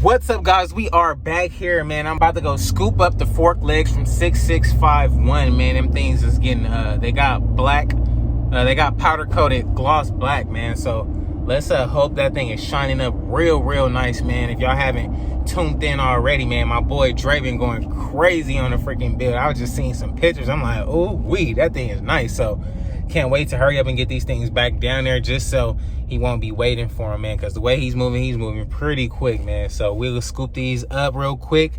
What's up, guys? We are back here, man. I'm about to go scoop up the fork legs from 6651, man. Them things is getting they got black, they got powder coated gloss black, man. So let's hope that thing is shining up real nice, man. If y'all haven't tuned in already, man, my boy Dre been going crazy on the freaking build. I was just seeing some pictures. I'm like, oh wee, that thing is nice. So can't wait to hurry up and get these things back down there, just so he won't be waiting for him, man, because the way he's moving pretty quick, man. So we'll scoop these up real quick,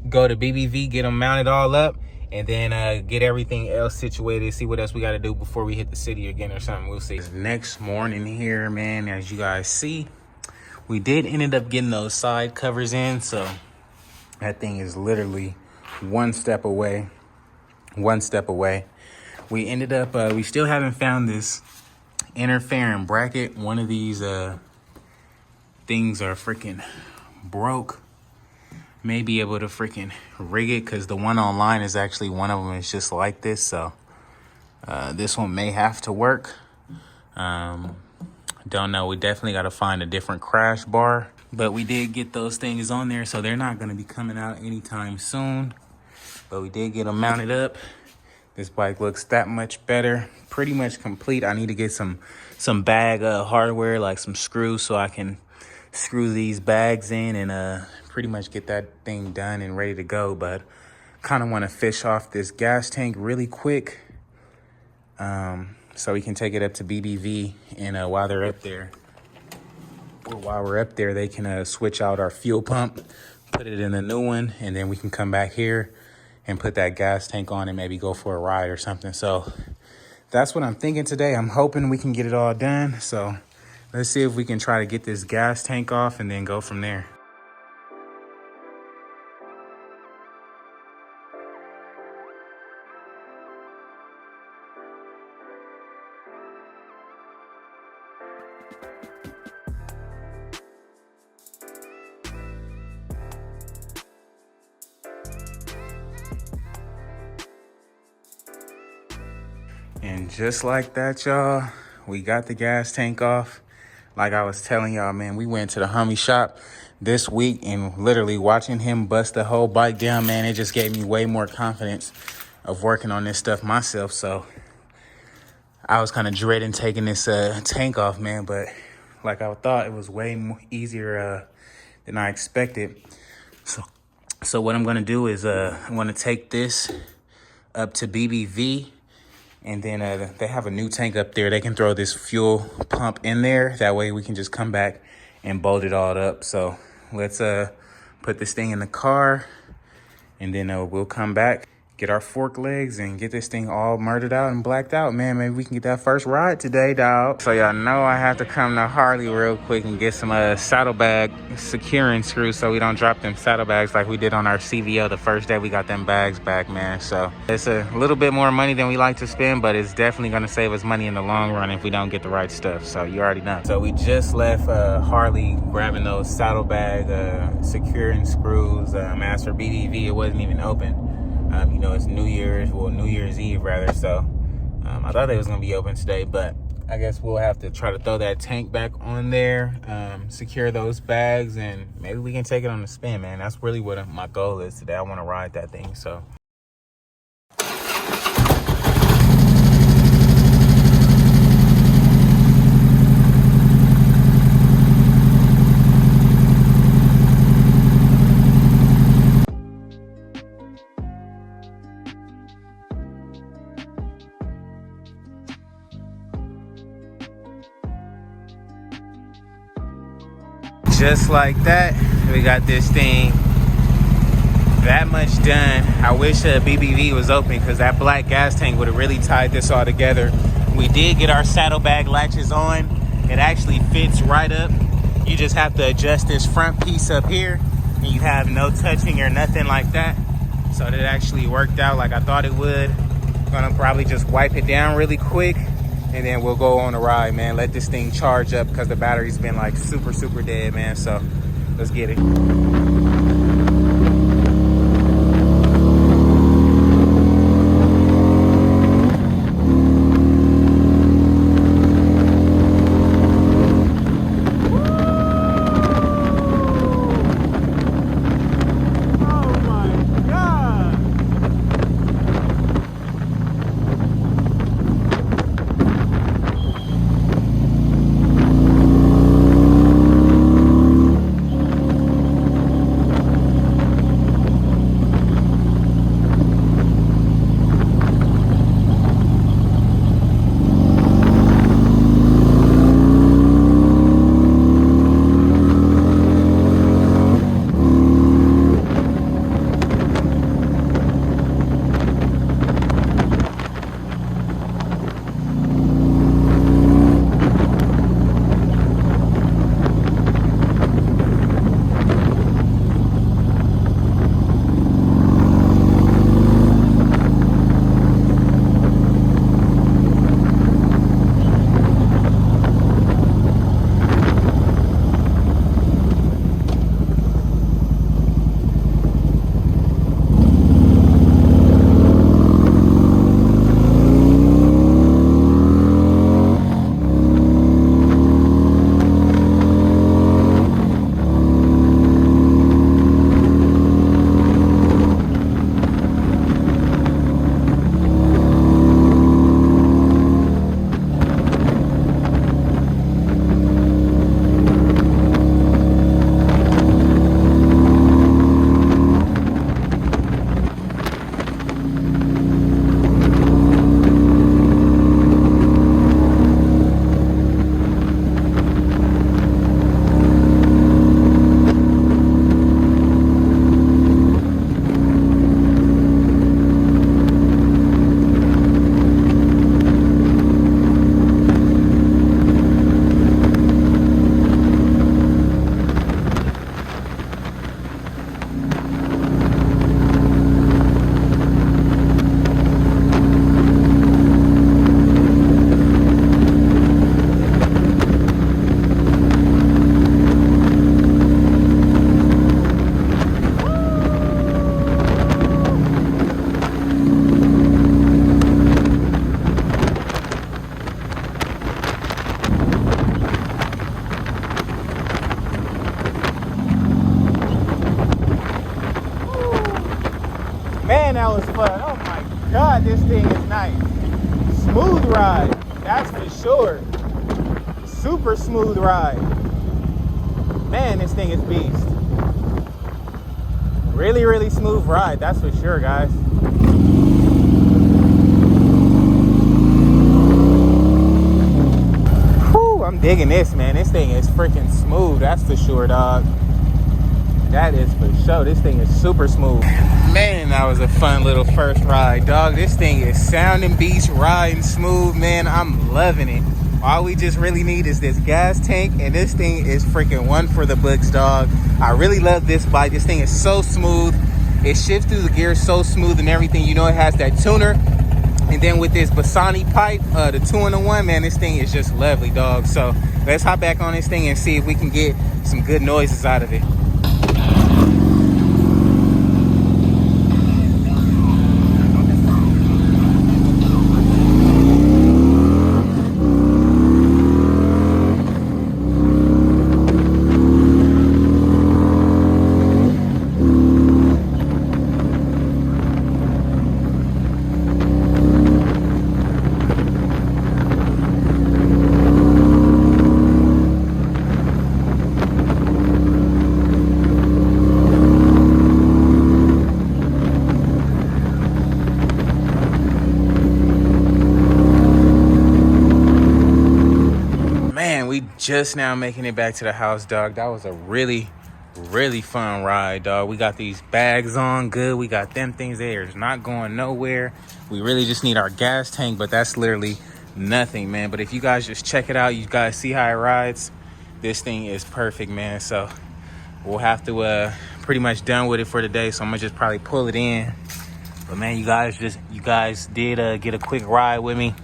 go to BBV, get them mounted all up, and then get everything else situated, see what else we got to do before we hit the city again or something. We'll see. Next morning here, man, as you guys see, we did ended up getting those side covers in, so that thing is literally one step away. We ended up, we still haven't found this inner fairing bracket. One of these things are freaking broke. May be able to freaking rig it, because the one online is actually, one of them is just like this. So this one may have to work. Don't know. We definitely got to find a different crash bar. But we did get those things on there, so they're not going to be coming out anytime soon. But we did get them mounted up. This bike looks that much better, pretty much complete. I need to get some bag hardware, like some screws, so I can screw these bags in and pretty much get that thing done and ready to go. But kind of want to fish off this gas tank really quick, so we can take it up to BBV, and while they're up there, or while we're up there, they can switch out our fuel pump, put it in a new one, and then we can come back here and put that gas tank on and maybe go for a ride or something. So that's what I'm thinking today. I'm hoping we can get it all done. So let's see if we can try to get this gas tank off and then go from there. And just like that, y'all, we got the gas tank off. Like I was telling y'all, man, we went to the homie shop this week, and literally watching him bust the whole bike down, man, it just gave me way more confidence of working on this stuff myself. So I was kind of dreading taking this tank off, man, but like I thought, it was way more easier than I expected. So what I'm gonna do is I'm gonna take this up to BBV. And then they have a new tank up there. They can throw this fuel pump in there. That way we can just come back and bolt it all up. So let's put this thing in the car, and then we'll come back, get our fork legs, and get this thing all murdered out and blacked out, man. Maybe we can get that first ride today, dog. So y'all know I have to come to Harley real quick and get some saddlebag securing screws, so we don't drop them saddlebags like we did on our CVO the first day we got them bags back, man. So it's a little bit more money than we like to spend, but it's definitely gonna save us money in the long run if we don't get the right stuff. So you already know. So we just left Harley grabbing those saddlebag securing screws. As for BBV, it wasn't even open. You know, it's New Year's Eve rather. So I thought it was gonna be open today, but I guess we'll have to try to throw that tank back on there, secure those bags, and maybe we can take it on the spin, man. That's really what my goal is today. I want to ride that thing. So just like that, we got this thing that much done. I wish BBV was open, because that black gas tank would have really tied this all together. We did get our saddlebag latches on. It actually fits right up. You just have to adjust this front piece up here, and you have no touching or nothing like that. So that actually worked out like I thought it would. Gonna probably just wipe it down really quick, and then we'll go on a ride, man. Let this thing charge up, because the battery's been like super dead, man. So let's get it. Man, that was fun. Oh my God, this thing is nice. Smooth ride, that's for sure. Super smooth ride. Man, this thing is beast. Really, really smooth ride, that's for sure, guys. Whew, I'm digging this, man. This thing is freaking smooth, that's for sure, dog. That is for sure. This thing is super smooth. Man, that was a fun little first ride, dog. This thing is sounding beast, riding smooth, man. I'm loving it. All we just really need is this gas tank, and this thing is freaking one for the books, dog. I really love this bike. This thing is so smooth. It shifts through the gears so smooth and everything. You know, it has that tuner. And then with this Bassani pipe, the 2-in-1, man, this thing is just lovely, dog. So let's hop back on this thing and see if we can get some good noises out of it. We just now making it back to the house, dog. That was a really fun ride, dog. We got these bags on good. We got them things there. It's not going nowhere. We really just need our gas tank, but that's literally nothing, man. But if you guys just check it out, you guys see how it rides. This thing is perfect, man. So we'll have to pretty much done with it for today. So I'm gonna just probably pull it in. But man, you guys did get a quick ride with me.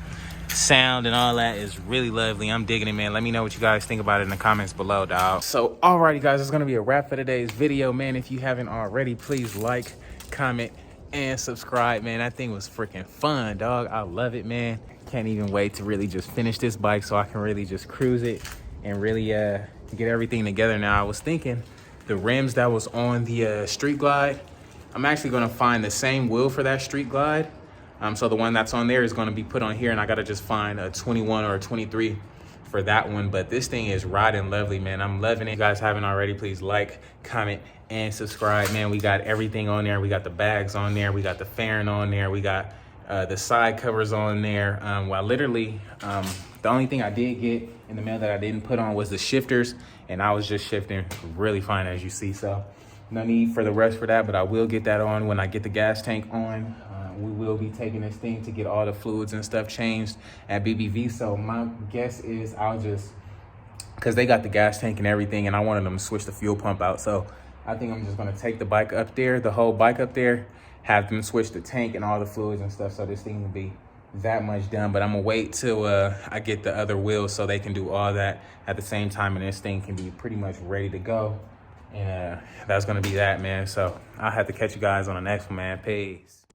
Sound and all that is really lovely. I'm digging it, man. Let me know what you guys think about it in the comments below, dog. So alrighty, guys, it's gonna be a wrap for today's video, man. If you haven't already, please like, comment, and subscribe, man. That thing was freaking fun, dog. I love it, man. Can't even wait to really just finish this bike so I can really just cruise it and really get everything together. Now, I was thinking the rims that was on the Street Glide, I'm actually gonna find the same wheel for that Street Glide. So the one that's on there is gonna be put on here, and I gotta just find a 21 or a 23 for that one. But this thing is riding lovely, man. I'm loving it. If you guys haven't already, please like, comment, and subscribe, man. We got everything on there. We got the bags on there. We got the fairing on there. We got the side covers on there. The only thing I did get in the mail that I didn't put on was the shifters, and I was just shifting really fine, as you see. So no need for the rest for that, but I will get that on when I get the gas tank on. We will be taking this thing to get all the fluids and stuff changed at BBV. So my guess is I'll just, because they got the gas tank and everything, and I wanted them to switch the fuel pump out. So I think I'm just gonna take the bike up there, the whole bike up there, have them switch the tank and all the fluids and stuff. So this thing will be that much done. But I'm gonna wait till I get the other wheels so they can do all that at the same time, and this thing can be pretty much ready to go. And that's gonna be that, man. So I'll have to catch you guys on the next one, man. Peace.